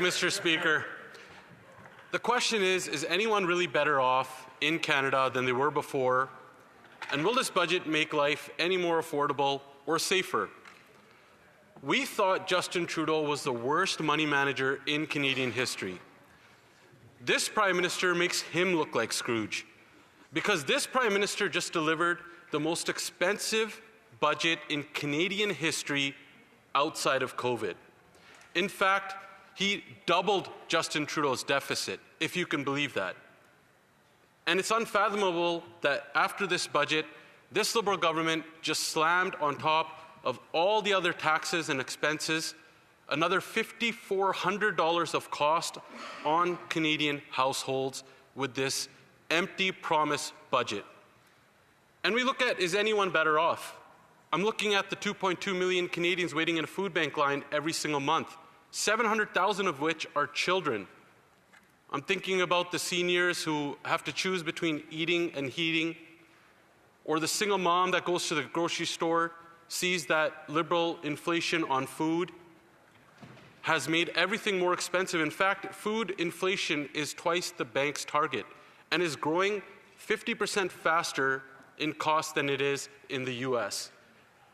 Mr. Speaker, the question is anyone really better off in Canada than they were before? And will this budget make life any more affordable or safer? We thought Justin Trudeau was the worst money manager in Canadian history. This Prime Minister makes him look like Scrooge, because this Prime Minister just delivered the most expensive budget in Canadian history outside of COVID. In fact, he doubled Justin Trudeau's deficit, if you can believe that. And it's unfathomable that after this budget, this Liberal government just slammed on top of all the other taxes and expenses another $5,400 of cost on Canadian households with this empty promise budget. And we look at, is anyone better off? I'm looking at the 2.2 million Canadians waiting in a food bank line every single month, 700,000 of which are children. I'm thinking about the seniors who have to choose between eating and heating, or the single mom that goes to the grocery store, sees that Liberal inflation on food has made everything more expensive. In fact, food inflation is twice the bank's target and is growing 50% faster in cost than it is in the US,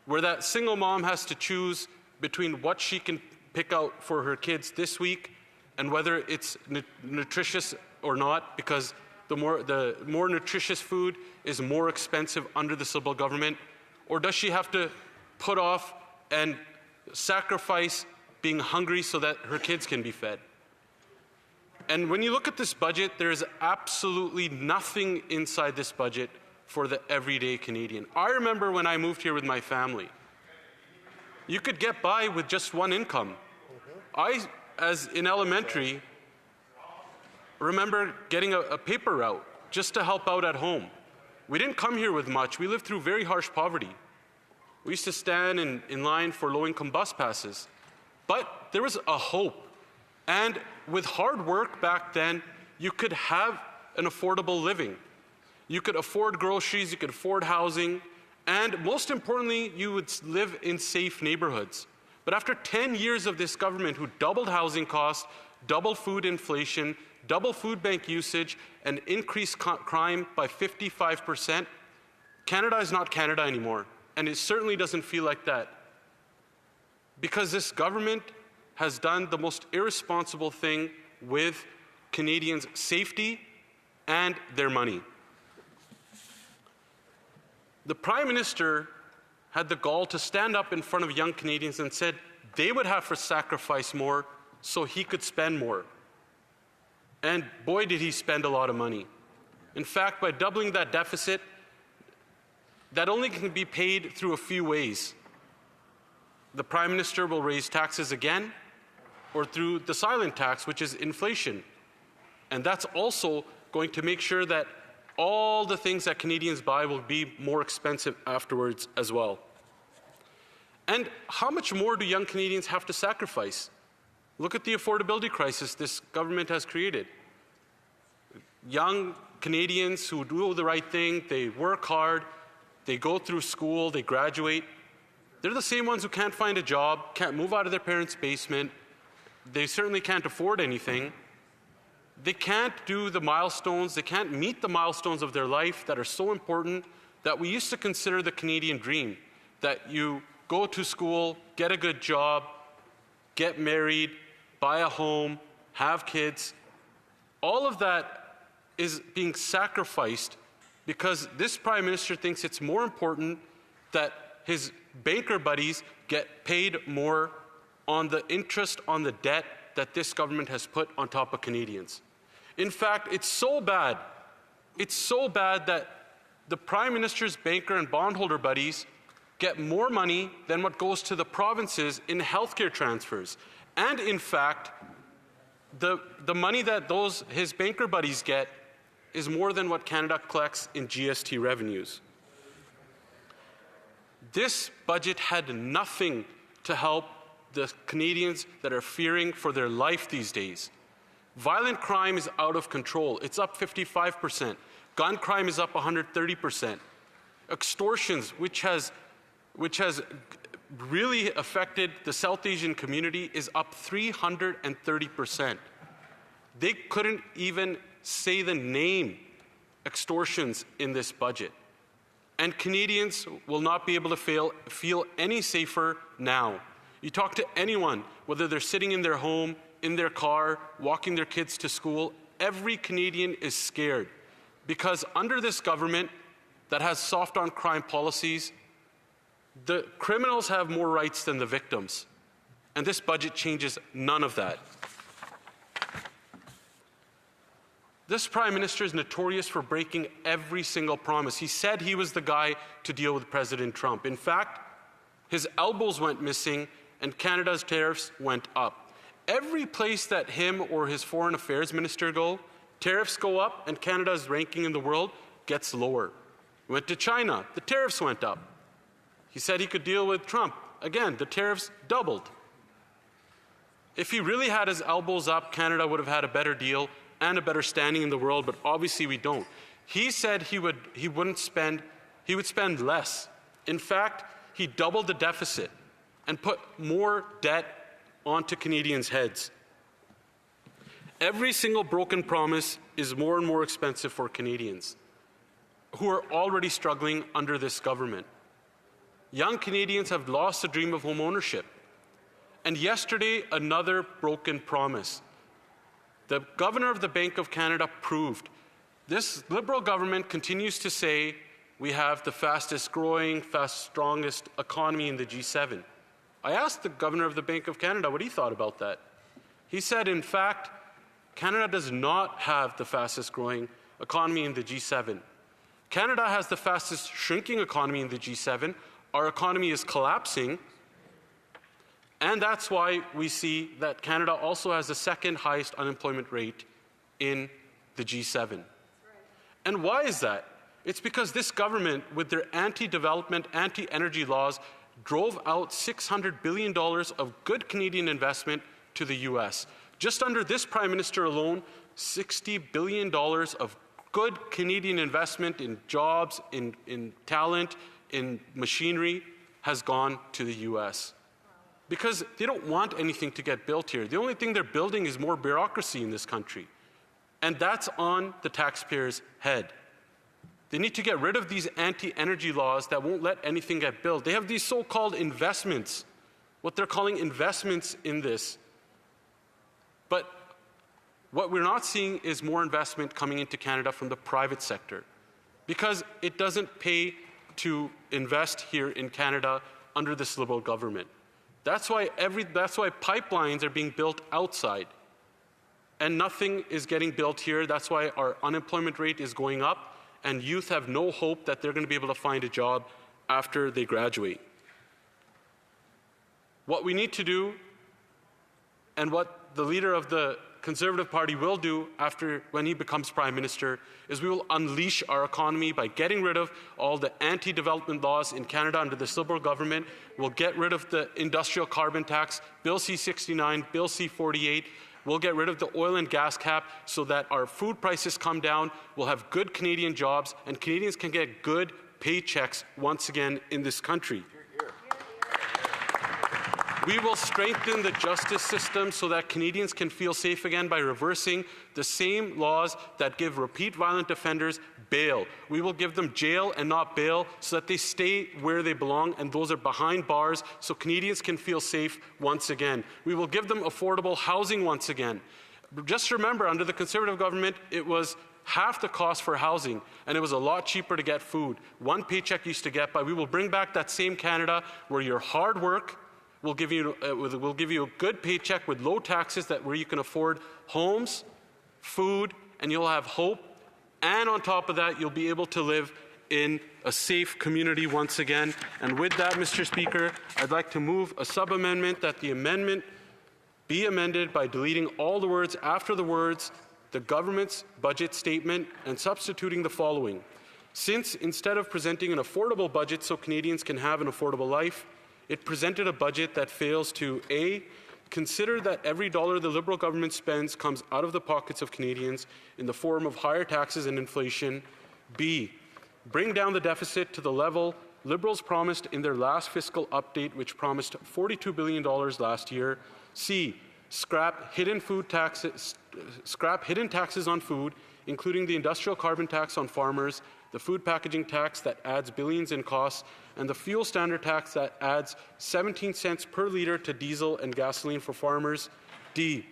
where that single mom has to choose between what she can pick out for her kids this week and whether it's nutritious or not, because the more nutritious food is more expensive under the Liberal government, or does she have to put off and sacrifice being hungry so that her kids can be fed? And when you look at this budget, there is absolutely nothing inside this budget for the everyday Canadian. I remember when I moved here with my family, you could get by with just one income. As in elementary, remember getting a paper route just to help out at home. We didn't come here with much. We lived through very harsh poverty. We used to stand in line for low-income bus passes. But there was a hope. And with hard work back then, you could have an affordable living. You could afford groceries, you could afford housing, and most importantly, you would live in safe neighborhoods. But after 10 years of this government who doubled housing costs, doubled food inflation, doubled food bank usage, and increased crime by 55%, Canada is not Canada anymore. And it certainly doesn't feel like that. Because this government has done the most irresponsible thing with Canadians' safety and their money. The Prime Minister had the gall to stand up in front of young Canadians and said they would have to sacrifice more so he could spend more. And boy, did he spend a lot of money. In fact, by doubling that deficit, that only can be paid through a few ways. The Prime Minister will raise taxes again, or through the silent tax, which is inflation. And that's also going to make sure that all the things that Canadians buy will be more expensive afterwards as well. And how much more do young Canadians have to sacrifice? Look at the affordability crisis this government has created. Young Canadians who do the right thing, they work hard, they go through school, they graduate. They're the same ones who can't find a job, can't move out of their parents' basement. They certainly can't afford anything. They can't do the milestones, they can't meet the milestones of their life that are so important that we used to consider the Canadian dream, that you go to school, get a good job, get married, buy a home, have kids. All of that is being sacrificed because this Prime Minister thinks it's more important that his banker buddies get paid more on the interest on the debt that this government has put on top of Canadians. In fact, it's so bad that the Prime Minister's banker and bondholder buddies get more money than what goes to the provinces in healthcare transfers. And in fact, the money that his banker buddies get is more than what Canada collects in GST revenues. This budget had nothing to help the Canadians that are fearing for their life these days. Violent crime is out of control. It's up 55%. Gun crime is up 130%. Extortions, which has really affected the South Asian community is up 330%. They couldn't even say the name extortions in this budget. And Canadians will not be able to feel any safer now. You talk to anyone, whether they're sitting in their home, in their car, walking their kids to school, every Canadian is scared. Because under this government that has soft on crime policies, the criminals have more rights than the victims. And this budget changes none of that. This Prime Minister is notorious for breaking every single promise. He said he was the guy to deal with President Trump. In fact, his elbows went missing and Canada's tariffs went up. Every place that him or his foreign affairs minister go, tariffs go up and Canada's ranking in the world gets lower. He went to China, the tariffs went up. He said he could deal with Trump. Again, the tariffs doubled. If he really had his elbows up, Canada would have had a better deal and a better standing in the world, but obviously we don't. He said he would spend less. In fact, he doubled the deficit and put more debt onto Canadians' heads. Every single broken promise is more and more expensive for Canadians who are already struggling under this government. Young Canadians have lost the dream of home ownership. And yesterday, another broken promise. The Governor of the Bank of Canada proved this Liberal government continues to say we have the fastest growing, strongest economy in the G7. I asked the Governor of the Bank of Canada what he thought about that. He said, in fact, Canada does not have the fastest growing economy in the G7. Canada has the fastest shrinking economy in the G7. Our economy is collapsing. And that's why we see that Canada also has the second highest unemployment rate in the G7. Right. And why is that? It's because this government, with their anti-development, anti-energy laws, drove out $600 billion of good Canadian investment to the US. Just under this Prime Minister alone, $60 billion of good Canadian investment in jobs, in talent, in machinery has gone to the US. Because they don't want anything to get built here. The only thing they're building is more bureaucracy in this country. And that's on the taxpayer's head. They need to get rid of these anti-energy laws that won't let anything get built. They have these so-called investments, what they're calling investments in this. But what we're not seeing is more investment coming into Canada from the private sector, because it doesn't pay to invest here in Canada under this Liberal government. That's why pipelines are being built outside, and nothing is getting built here. That's why our unemployment rate is going up, and youth have no hope that they're going to be able to find a job after they graduate. What we need to do, and what the leader of the Conservative Party will do when he becomes Prime Minister, is we will unleash our economy by getting rid of all the anti-development laws in Canada under this Liberal government. We'll get rid of the industrial carbon tax, Bill C-69, Bill C-48. We'll get rid of the oil and gas cap so that our food prices come down. We'll have good Canadian jobs, and Canadians can get good paychecks once again in this country. We will strengthen the justice system so that Canadians can feel safe again by reversing the same laws that give repeat violent offenders bail. We will give them jail and not bail so that they stay where they belong, and those are behind bars, so Canadians can feel safe once again. We will give them affordable housing once again. Just remember, under the Conservative government, it was half the cost for housing, and it was a lot cheaper to get food. One paycheck used to get by. We will bring back that same Canada where your hard work will give you a good paycheck with low taxes, where you can afford homes, food, and you'll have hope. And on top of that, you'll be able to live in a safe community once again. And with that, Mr. Speaker, I'd like to move a sub-amendment that the amendment be amended by deleting all the words after the words "the government's budget statement" and substituting the following. Since instead of presenting an affordable budget so Canadians can have an affordable life, it presented a budget that fails to A, consider that every dollar the Liberal government spends comes out of the pockets of Canadians in the form of higher taxes and inflation. B, bring down the deficit to the level Liberals promised in their last fiscal update, which promised $42 billion last year. C. Scrap hidden taxes on food, including the industrial carbon tax on farmers, the food packaging tax that adds billions in costs, and the fuel standard tax that adds 17 cents per litre to diesel and gasoline for farmers. D.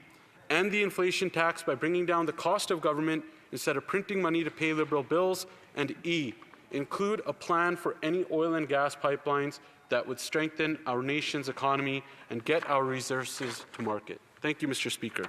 End the inflation tax by bringing down the cost of government instead of printing money to pay Liberal bills. And E. Include a plan for any oil and gas pipelines that would strengthen our nation's economy and get our resources to market. Thank you, Mr. Speaker.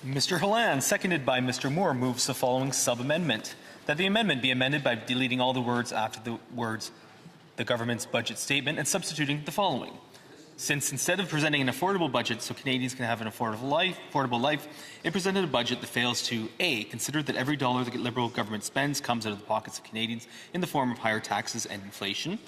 Mr. Halan, seconded by Mr. Moore, moves the following sub-amendment. That the amendment be amended by deleting all the words after the words the government's budget statement and substituting the following. Since instead of presenting an affordable budget so Canadians can have an affordable life, it presented a budget that fails to A. Consider that every dollar the Liberal government spends comes out of the pockets of Canadians in the form of higher taxes and inflation.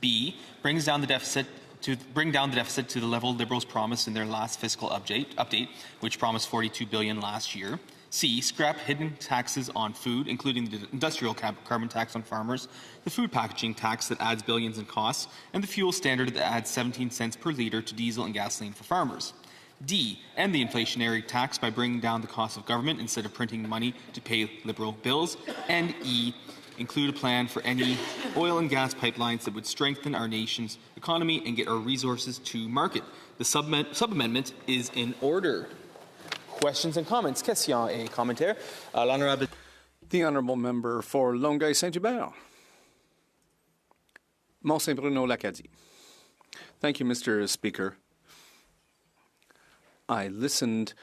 B. Brings down the deficit to the level Liberals promised in their last fiscal update, which promised $42 billion last year. C. Scrap hidden taxes on food, including the industrial carbon tax on farmers, the food packaging tax that adds billions in costs, and the fuel standard that adds 17 cents per litre to diesel and gasoline for farmers. D. End the inflationary tax by bringing down the cost of government instead of printing money to pay Liberal bills. And E. Include a plan for any oil and gas pipelines that would strengthen our nation's economy and get our resources to market. The sub-amendment is in order. Questions and comments? Question et commentaire. L'honorable. The honourable member for Longueuil Saint-Hubert. Mont-Saint-Bruno-L'Acadie. Thank you, Mr. Speaker. I listened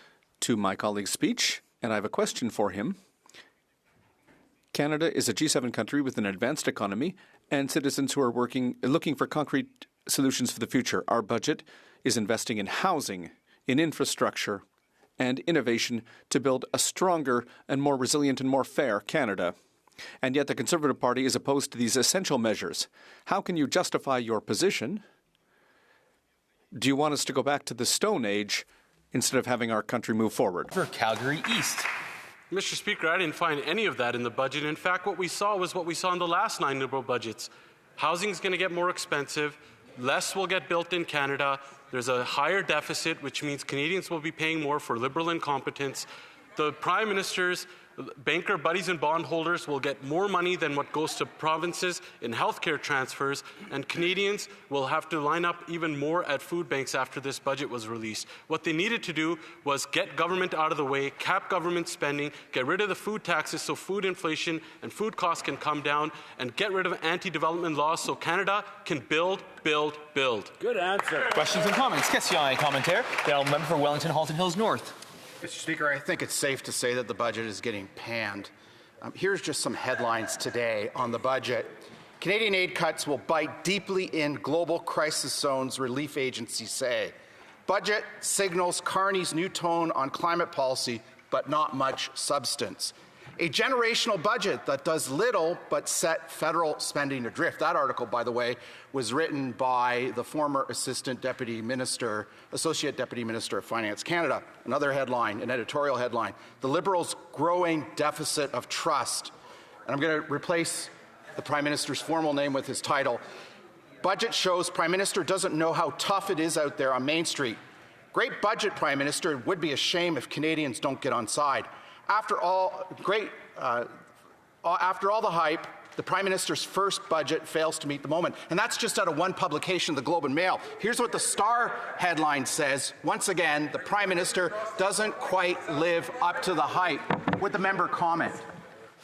to my colleague's speech, and I have a question for him. Canada is a G7 country with an advanced economy and citizens who are looking for concrete solutions for the future. Our budget is investing in housing, in infrastructure, and innovation to build a stronger and more resilient and more fair Canada. And yet the Conservative Party is opposed to these essential measures. How can you justify your position? Do you want us to go back to the Stone Age instead of having our country move forward? For Calgary East. Mr. Speaker, I didn't find any of that in the budget. In fact, what we saw was what we saw in the last 9 Liberal budgets. Housing is going to get more expensive. Less will get built in Canada. There's a higher deficit, which means Canadians will be paying more for Liberal incompetence. The Prime Minister's banker buddies and bondholders will get more money than what goes to provinces in healthcare transfers, and Canadians will have to line up even more at food banks after this budget was released. What they needed to do was get government out of the way, cap government spending, get rid of the food taxes so food inflation and food costs can come down, and get rid of anti-development laws so Canada can build, build, build. Good answer. Questions and comments? Question et commentaire. The honourable member for Wellington Halton Hills North. Mr. Speaker, I think it's safe to say that the budget is getting panned. Here's just some headlines today on the budget. Canadian aid cuts will bite deeply in global crisis zones, relief agencies say. Budget signals Carney's new tone on climate policy, but not much substance. A generational budget that does little but set federal spending adrift. That article, by the way, was written by the former Associate Deputy Minister of Finance Canada. Another headline, an editorial headline, the Liberals' growing deficit of trust. And I'm going to replace the Prime Minister's formal name with his title. Budget shows Prime Minister doesn't know how tough it is out there on Main Street. Great budget, Prime Minister. It would be a shame if Canadians don't get on side. After all the hype, the Prime Minister's first budget fails to meet the moment. And that's just out of one publication, the Globe and Mail. Here's what the Star headline says. Once again, the Prime Minister doesn't quite live up to the hype. Would the member comment?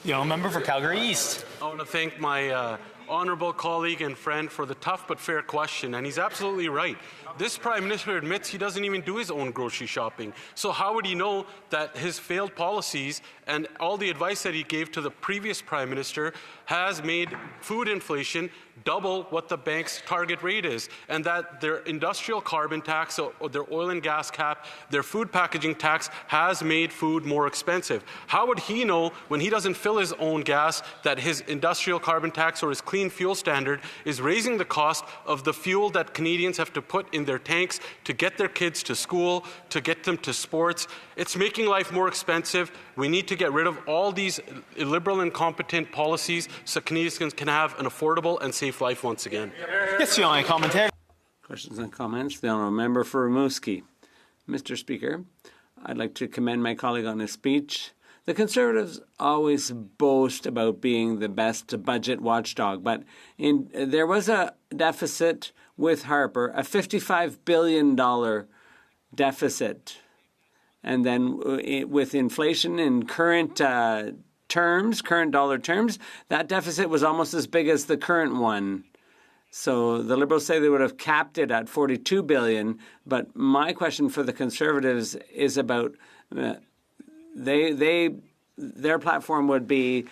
The honourable member for Calgary East. I want to thank my honourable colleague and friend for the tough but fair question, and he's absolutely right. This Prime Minister admits he doesn't even do his own grocery shopping. So how would he know that his failed policies and all the advice that he gave to the previous Prime Minister has made food inflation double what the bank's target rate is, and that their industrial carbon tax, or their oil and gas cap, their food packaging tax has made food more expensive? How would he know, when he doesn't fill his own gas, that his industrial carbon tax or his clean fuel standard is raising the cost of the fuel that Canadians have to put in their tanks to get their kids to school, to get them to sports? It's making life more expensive. We need to get rid of all these illiberal and incompetent policies so Canadians can have an affordable and safe life once again. Question and commentaire. Questions and comments. The honourable member for Rimouski. Mr. Speaker, I'd like to commend my colleague on his speech. The Conservatives always boast about being the best budget watchdog, but there was a deficit with Harper, a $55 billion deficit. And then with inflation in current dollar terms, that deficit was almost as big as the current one. So the Liberals say they would have capped it at $42 billion. But my question for the Conservatives is about their platform would be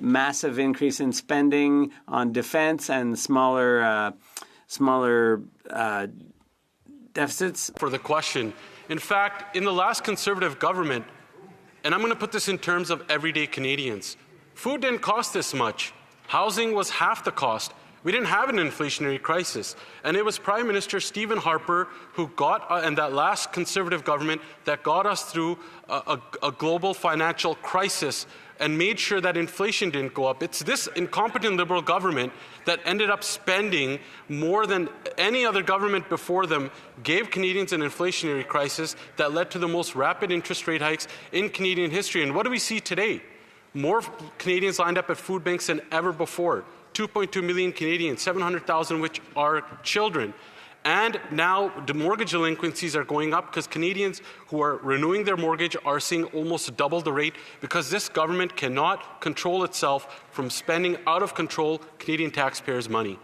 massive increase in spending on defense and smaller deficits. For the question. In fact, in the last Conservative government, and I'm going to put this in terms of everyday Canadians, food didn't cost this much. Housing was half the cost. We didn't have an inflationary crisis. And it was Prime Minister Stephen Harper who got, and that last Conservative government, that got us through a global financial crisis and made sure that inflation didn't go up. It's this incompetent Liberal government that ended up spending more than any other government before them, gave Canadians an inflationary crisis that led to the most rapid interest rate hikes in Canadian history. And what do we see today? More Canadians lined up at food banks than ever before. 2.2 million Canadians, 700,000 which are children. And now the mortgage delinquencies are going up because Canadians who are renewing their mortgage are seeing almost double the rate because this government cannot control itself from spending out of control Canadian taxpayers' money.